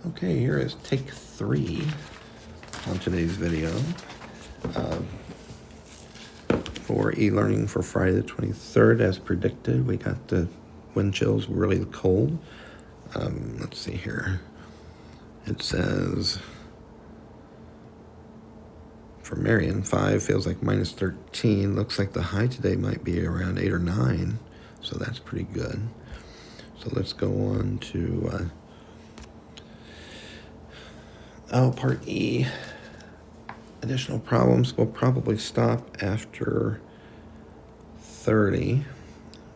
Okay, here is take 3 on today's video for e-learning for Friday the 23rd. As predicted, we got the wind chills really cold. Let's see here. It says for Marion, 5 feels like minus 13. Looks like the high today might be around 8 or 9, so that's pretty good. So let's go on to part E. Additional problems will probably stop after 30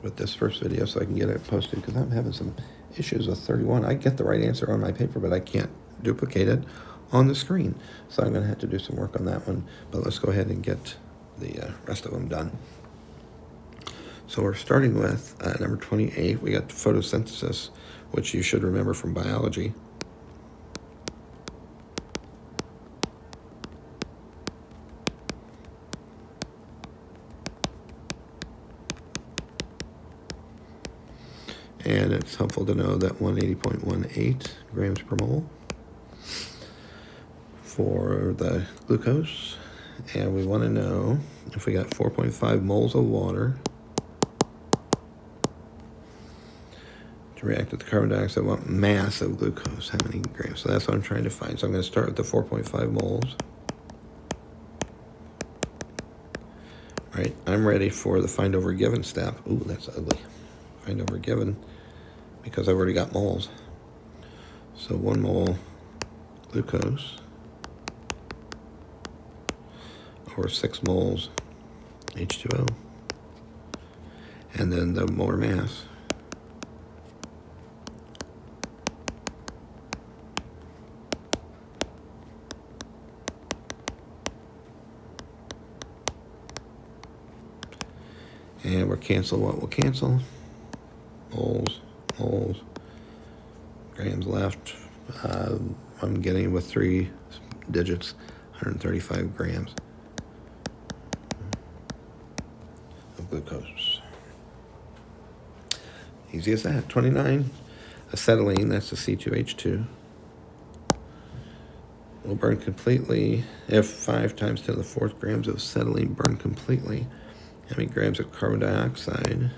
with this first video so I can get it posted, because I'm having some issues with 31. I get the right answer on my paper, but I can't duplicate it on the screen. So I'm going to have to do some work on that one. But let's go ahead and get the rest of them done. So we're starting with number 28. We got photosynthesis, which you should remember from biology. And it's helpful to know that 180.18 grams per mole for the glucose. And we want to know if we got 4.5 moles of water to react with the carbon dioxide, what mass of glucose, how many grams? So that's what I'm trying to find. So I'm going to start with the 4.5 moles. All right, I'm ready for the find over given step. Ooh, that's ugly. Find over given, because I've already got moles. So 1 mole glucose over 6 moles H2O, and then the molar mass. And we'll cancel what we'll cancel. Moles, grams left. I'm getting with 3 digits, 135 grams of glucose. Easy as that. 29, acetylene, that's the C2H2. Will burn completely if 5 times 10 to the 4th grams of acetylene burn completely. How many grams of carbon dioxide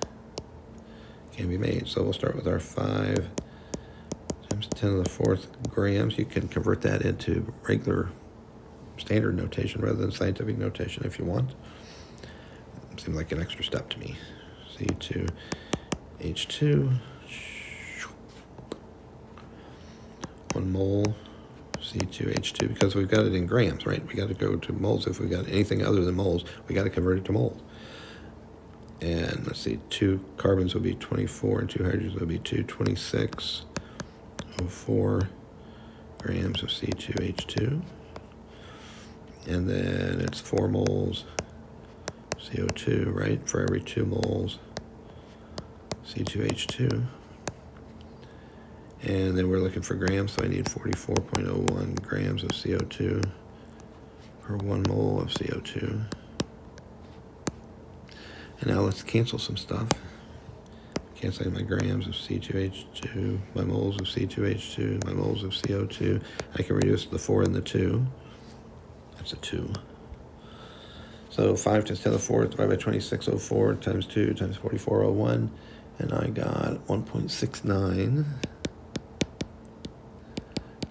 can be made? So we'll start with our 5 times 10 to the 4th grams. You can convert that into regular standard notation rather than scientific notation if you want. Seems like an extra step to me. C2H2, 1 mole C2H2, because we've got it in grams, right? We got to go to moles. If we got anything other than moles, we got to convert it to moles. And let's see, 2 carbons would be 24, and 2 hydrogens would be 2604 grams of C2H2. And then it's 4 moles CO2, right, for every 2 moles C2H2. And then we're looking for grams, so I need 44.01 grams of CO2 per 1 mole of CO2. And now let's cancel some stuff. Canceling my grams of C2H2, my moles of C2H2, my moles of CO2. I can reduce the 4 and the 2. That's a 2. So 5 times 10 to the 4th divided by 2604 times 2 times 4401. And I got 1.69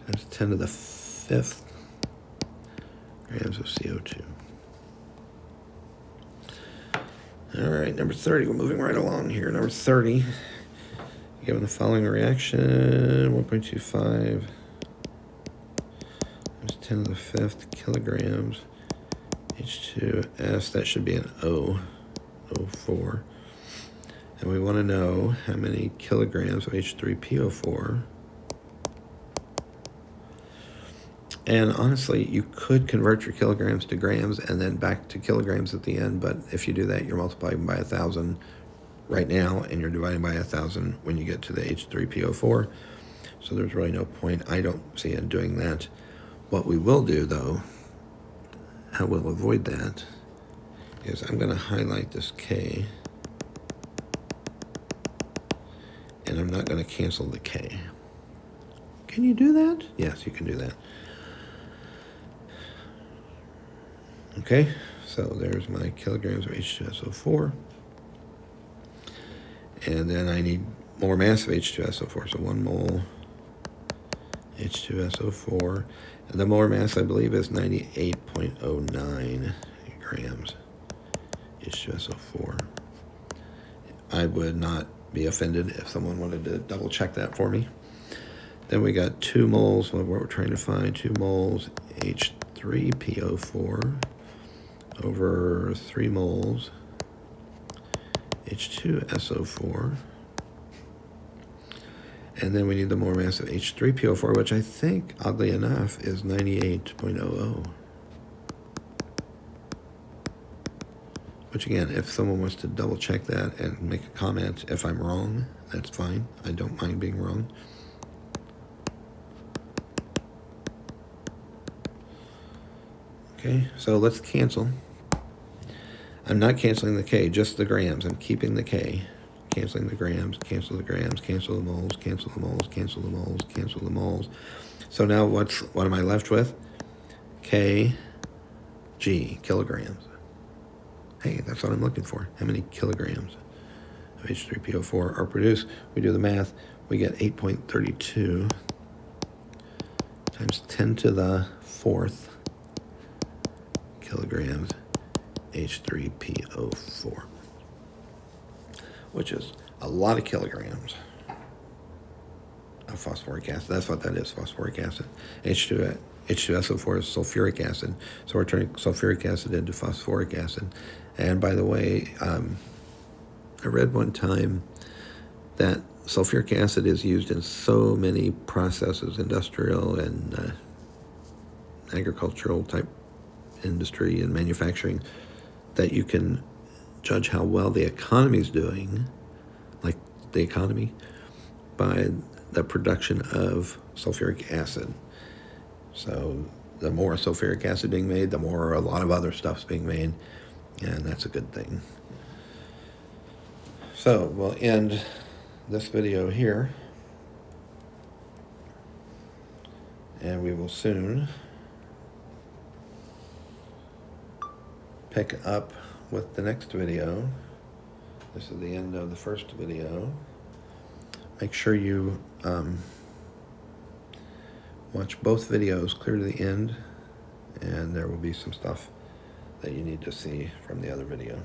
times 10 to the 5th grams of CO2. All right, number 30. We're moving right along here. Number 30. Given the following reaction, 1.25 times 10 to the 5th kilograms H2S. That should be an O4. And we want to know how many kilograms of H3PO4. And honestly, you could convert your kilograms to grams and then back to kilograms at the end, but if you do that, you're multiplying by 1,000 right now, and you're dividing by 1,000 when you get to the H3PO4. So there's really no point, I don't see, in doing that. What we will do, though, how we'll avoid that, is I'm going to highlight this K, and I'm not going to cancel the K. Can you do that? Yes, you can do that. Okay, so there's my kilograms of H2SO4. And then I need more mass of H2SO4, so 1 mole H2SO4. And the molar mass, I believe, is 98.09 grams H2SO4. I would not be offended if someone wanted to double check that for me. Then we got 2 moles, what we're trying to find, 2 moles H3PO4 over 3 moles H2SO4. And then we need the molar mass of H3PO4, which I think, oddly enough, is 98.00. Which again, if someone wants to double check that and make a comment if I'm wrong, that's fine. I don't mind being wrong. Okay, so let's cancel. I'm not canceling the K, just the grams. I'm keeping the K. Canceling the grams, cancel the grams, cancel the moles, cancel the moles, cancel the moles, cancel the moles. So now what am I left with? Kg, kilograms. Hey, that's what I'm looking for. How many kilograms of H3PO4 are produced? We do the math. We get 8.32 times 10 to the 4th kilograms H3PO4, which is a lot of kilograms of phosphoric acid. That's what that is, phosphoric acid. H2SO4 is sulfuric acid, so we're turning sulfuric acid into phosphoric acid. And by the way, I read one time that sulfuric acid is used in so many processes, industrial and agricultural type industry and manufacturing, that you can judge how well the economy is doing, like the economy, by the production of sulfuric acid. So the more sulfuric acid being made, the more a lot of other stuff's being made, and that's a good thing. So we'll end this video here, and we will soon pick up with the next video. This is the end of the first video. Make sure you watch both videos clear to the end, and there will be some stuff that you need to see from the other video.